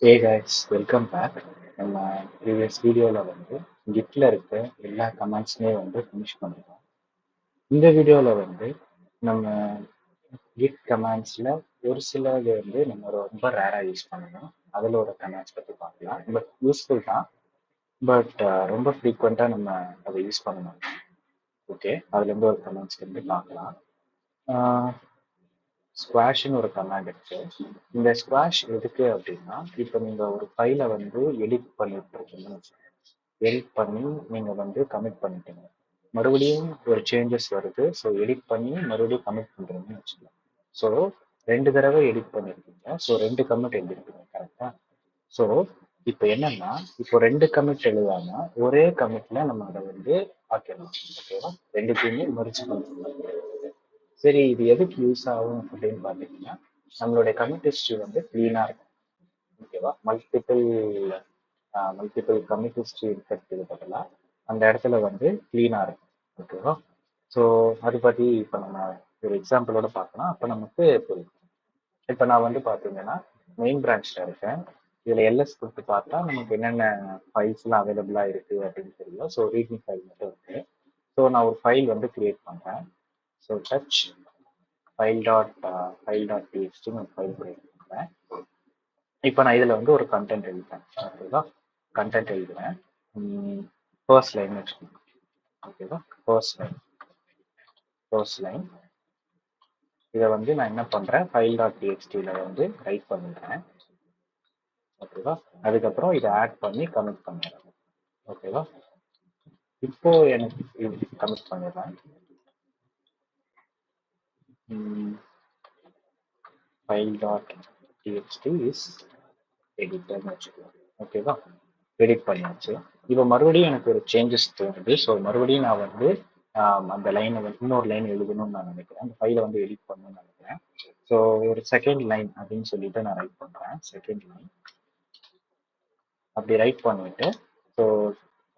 Hey guys, welcome back. நம்ம previous வீடியோவில் வந்து கிட்ல இருக்க எல்லா கமெண்ட்ஸுமே வந்து ஃபினிஷ் பண்ணிட்டோம். இந்த வீடியோவில் வந்து நம்ம கிட் கமெண்ட்ஸில் ஒரு சிலது வந்து நம்ம ரொம்ப ரேராக யூஸ் பண்ணணும். அதில் ஒரு கமெண்ட்ஸ் பற்றி பார்க்கலாம். பட் யூஸ்ஃபுல் தான். பட் ரொம்ப ஃப்ரீக்வெண்ட்டாக நம்ம அதை யூஸ் பண்ண மாட்டோம். ஓகே, அதுலேருந்து ஒரு கமெண்ட்ஸ் வந்து பார்க்கலாம். ஸ்குவாஷ்னு ஒரு கமாண்ட் இருக்கு. இந்த ஸ்குவாஷ் எதுக்கு அப்படின்னா, இப்போ நீங்க ஒரு ஃபைலை வந்து எடிட் பண்ணிட்டு இருக்கீங்கன்னு வச்சுக்கோங்க. எடிட் பண்ணி நீங்க வந்து கமிட் பண்ணிட்டீங்க. மறுபடியும் ஒரு சேஞ்சஸ் வருது. ஸோ எடிட் பண்ணி மறுபடியும் கமிட் பண்றீங்கன்னு வச்சுக்கோங்க. ஸோ 2 தடவை எடிட் பண்ணிருக்கீங்க. ஸோ 2 கமிட் எழுதிருக்கீங்க, கரெக்டா? ஸோ இப்போ என்னன்னா, இப்போ 2 கமிட் எழுதாம ஒரே கமிட்ல நம்ம அதை வந்து ஆக்கிடலாம். ஓகேவா? ரெண்டுத்தையுமே மறிச்சு பண்ணலாம். சரி, இது எதுக்கு யூஸ் ஆகும் அப்படின்னு பார்த்தீங்கன்னா, நம்மளுடைய கமிட் ஹிஸ்ட்ரி வந்து க்ளீனாக இருக்கும். ஓகேவா? மல்டிபிள் கமிட் ஹிஸ்ட்ரி இருக்கிறதுக்கு பதிலாக அந்த இடத்துல வந்து க்ளீனாக இருக்கும். ஓகேவா? ஸோ அதை பற்றி இப்போ நம்ம ஒரு எக்ஸாம்பிளோட பார்க்கலாம். அப்போ நமக்கு புரியும். இப்போ நான் வந்து பார்த்தீங்கன்னா மெயின் பிரான்ச்சில் இருக்கேன். இதில் எல்எஸ் கொடுத்து பார்த்தா நமக்கு என்னென்ன ஃபைல்ஸ்லாம் அவைலபிளாக இருக்குது அப்படின்னு தெரியும். ஸோ ரீடிங் ஃபைல் மட்டும் இருக்குது. ஸோ நான் ஒரு ஃபைல் வந்து கிரியேட் பண்ணுறேன். ஸோ டச் file.txt ஒரு ஃபைல் கிரியேட் பண்ணுறேன். இப்போ நான் இதில் வந்து ஒரு கண்டென்ட் எழுதுறேன். ஓகேவா? கண்டென்ட் எழுதுறேன். ஃபர்ஸ்ட் லைன் வச்சுக்கோங்க. ஓகேவா? ஃபர்ஸ்ட் லைன் இதை வந்து நான் என்ன பண்ணுறேன், file.txtல வந்து ரைட் பண்ணிடுறேன். ஓகேவா? அதுக்கப்புறம் இதை ஆட் பண்ணி கமிட் பண்ணிடுறேன். ஓகேவா? இப்போ எனக்கு இது கமிட் பண்ணிடுறேன். file.txt is edited வச்சுக்கலாம். ஓகேவா? எடிட் பண்ணியாச்சு. இப்போ மறுபடியும் எனக்கு ஒரு சேஞ்சஸ் தோணுது. ஸோ மறுபடியும் நான் வந்து அந்த லைனை வந்து இன்னொரு லைன் எழுதணும்னு நான் நினைக்கிறேன். அந்த ஃபைலை வந்து எடிட் பண்ணணும்னு நினைக்கிறேன். ஸோ ஒரு செகண்ட் லைன் அப்படின்னு சொல்லிட்டு நான் ரைட் பண்ணுறேன். செகண்ட் லைன் அப்படி ரைட் பண்ணிட்டு, so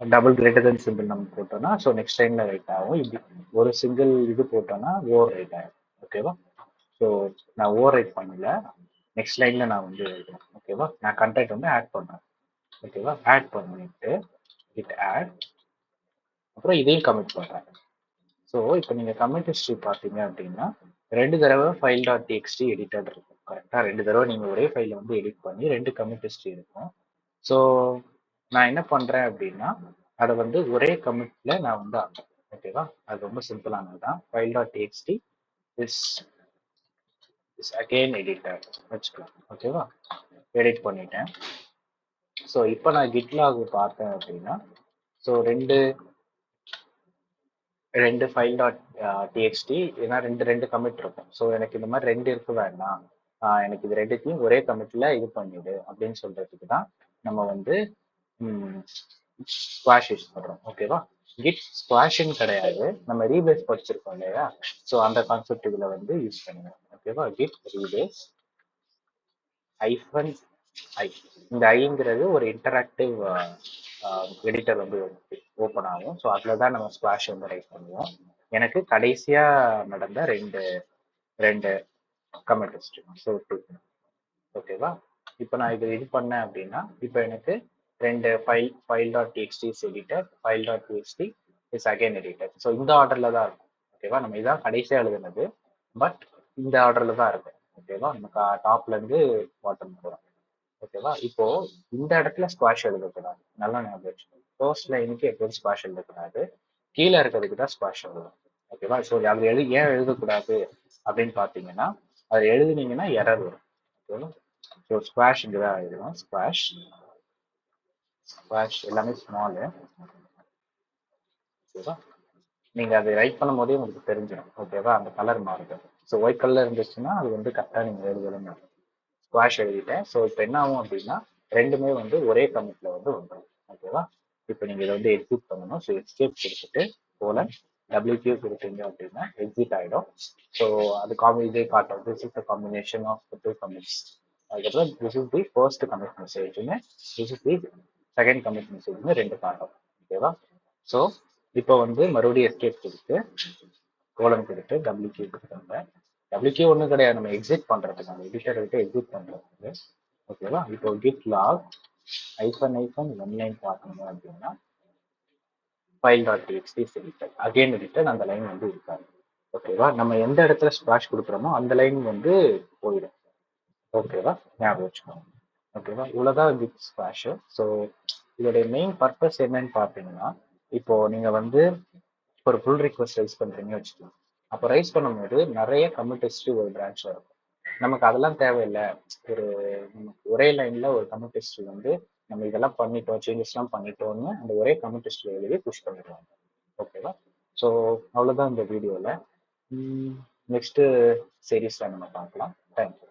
double greater than simple நம்ம போட்டோம்னா ஸோ நெக்ஸ்ட் லைன்ல ரைட் ஆகும். இப்படி ஒரு சிங்கிள் இது போட்டோம்னா ஓவர் ரைட் ஆகும். ஓகேவா? ஸோ நான் ஓவர் ரைட் பண்ணல, நெக்ஸ்ட் லைன்ல நான் வந்து எழுதுறேன். ஓகேவா? நான் கண்டென்ட் வந்து ஆட் பண்றேன். ஓகேவா? ஆட் பண்ணிட்டு இட் ஆட், அப்புறம் இதையும் கமிட் பண்றேன். ஸோ இப்போ நீங்க கமிட் ஹிஸ்ட்ரி பார்த்தீங்க அப்படின்னா 2 தடவை file.txt எடிட்டட் இருக்கும். கரெக்டாக 2 தடவை நீங்க ஒரே ஃபைலை வந்து எடிட் பண்ணி 2 கமிட் ஹிஸ்ட்ரி இருக்கும். ஸோ நான் என்ன பண்றேன் அப்படின்னா, அதை வந்து ஒரே கமிட்ல நான் வந்து ஆக்குறேன். ஓகேவா? அது ரொம்ப சிம்பிளானது தான். file.txt is is again edited வச்சுக்கலாம். ஓகேவா? எடிட் பண்ணிட்டேன். ஸோ இப்போ நான் கிட்லாக் பார்த்தேன் அப்படின்னா, ஸோ ரெண்டு file.txt ஏன்னா ரெண்டு கமிட் இருக்கும். ஸோ எனக்கு இந்த மாதிரி 2 இருக்க வேண்டாம், எனக்கு இது ரெண்டுத்தையும் ஒரே கமிட்ல இது பண்ணிடு அப்படின்னு சொல்றதுக்கு தான் நம்ம வந்து ஸ்குவாஷ் யூஸ் பண்றோம். ஓகேவா? கிட் ஸ்குவாஷ்னு கிடையாது, நம்ம ரீபேஸ் படிச்சிருக்கோம் இல்லையா? ஸோ அந்த கான்செப்ட் இதுல வந்து யூஸ் பண்ணுங்க. ஓகேவா? கிட் ரீபேஸ் ஐஃபன் ஐ. இந்த ஐங்கிறது ஒரு இன்டராக்டிவ் எடிட்டர் வந்து ஓப்பன் ஆகும். ஸோ அதில் தான் நம்ம ஸ்குவாஷ் வந்து ரைட் பண்ணுவோம். எனக்கு கடைசியா நடந்த ரெண்டு கமெண்ட் ஹிஸ்ட்ரி. ஸோ ஓகேவா? இப்போ நான் இது பண்ணேன் அப்படின்னா, இப்போ எனக்கு ரெண்டு file.txt is editor, file.txt is again editor. So இந்த ஆர்டர்ல தான் இருக்கும். ஓகேவா? நம்ம இதான் கடைசியா எழுதுனது, பட் இந்த ஆர்டர்ல தான் இருக்கும். ஓகேவா? நமக்கு டாப்ல இருந்து பாட்டம் போகிறோம். ஓகேவா? இப்போ இந்த இடத்துல ஸ்குவாஷ் எழுதக்கூடாது, நல்லா ஞாபகம் வச்சுக்கோங்க. ஃபர்ஸ்ட் லைனுக்கு எப்போதும் ஸ்குவாஷ் எழுதக்கூடாது, கீழே இருக்கிறதுக்கு தான் ஸ்குவாஷ் எழுதணும். ஓகேவா? ஸோ அது ஏன் எழுதக்கூடாது அப்படின்னு பார்த்தீங்கன்னா, அது எழுதுனீங்கன்னா எரர் வரும். ஓகேவா? ஸோ ஸ்குவாஷ் இங்கே தான் எழுதணும். ஸ்குவாஷ் எல்லாமே ஸ்மாலு. ஓகேவா? நீங்க அதை ரைட் பண்ணும் போதே உங்களுக்கு தெரிஞ்சிடும். ஓகேவா? அந்த கலர் மாறுது. ஸோ ஒயிட் கலர் இருந்துச்சுன்னா அது வந்து கரெக்டாக நீங்க எழுதணும். ஸ்குவாஷ் எழுதிட்டேன். ஸோ இப்போ என்ன ஆகும் அப்படின்னா, ரெண்டுமே வந்து ஒரே கமிட்ல வந்து வந்துடும். ஓகேவா? இப்போ நீங்க இதை வந்து எக்ஸிட் பண்ணணும். ஸோ எஸ்கேப் கொடுத்துட்டு கோலன் WQ கொடுத்தீங்க அப்படின்னா எக்ஸிட் ஆகிடும். ஸோ அது இதே காட்டும், this is the combination of two commits. அதுக்கப்புறம் this is the first commit மெசேஜ்னு, this is the second commit மெசேஜ்னு ரெண்டு காட்டும். ஓகேவா? ஸோ இப்போ வந்து மறுபடியும் எஸ்கேப் கொடுத்து கோலன் கொடுத்து WQ கொடுத்தாங்க. WQ ஒன்றும் கிடையாது, நம்ம எக்ஸிட் பண்றதுக்கு, நம்ம எடிட்டர் விட்டு எக்ஸிட் பண்றதுக்கு. ஓகேவா? இப்போ git log -1 லைன் பார்க்கணும் அப்படின்னா file.txt செலக்டட் அகைன் எடிட்டட் அந்த லைன் வந்து இருக்காது. ஓகேவா? நம்ம எந்த இடத்துல ஸ்பிளாஷ் கொடுக்குறோமோ அந்த லைன் வந்து போயிடும். ஓகேவா? ஞாபகம் வச்சுக்கோங்க. ஓகேவா? இவ்வளவுதான் கிட் ஸ்பிளாஷ். ஸோ இதோடைய மெயின் பர்பஸ் என்னன்னு பார்த்தீங்கன்னா, இப்போ நீங்க வந்து ஒரு புல் ரிக்வஸ்ட் ரைஸ் பண்றீங்கன்னு வச்சுக்கலாம். அப்போ ரைஸ் பண்ணும்போது நிறைய கமிட் ஹிஸ்டரி ஒரு பிரான்ச்ல இருக்கும். நமக்கு அதெல்லாம் தேவையில்லை. ஒரு ஒரே லைன்ல ஒரு கமிட் ஹிஸ்டரி வந்து நம்ம இதெல்லாம் பண்ணிட்டோம், சேஞ்சஸ் எல்லாம் பண்ணிட்டோம்னு அந்த ஒரே கமிட் ஹிஸ்டரி எழுதி புஷ் பண்ணிடுவாங்க. ஓகேவா? ஸோ அவ்வளோதான் இந்த வீடியோவில். நெக்ஸ்ட் சீரீஸ்ல நம்ம பார்க்கலாம். தேங்க்யூ.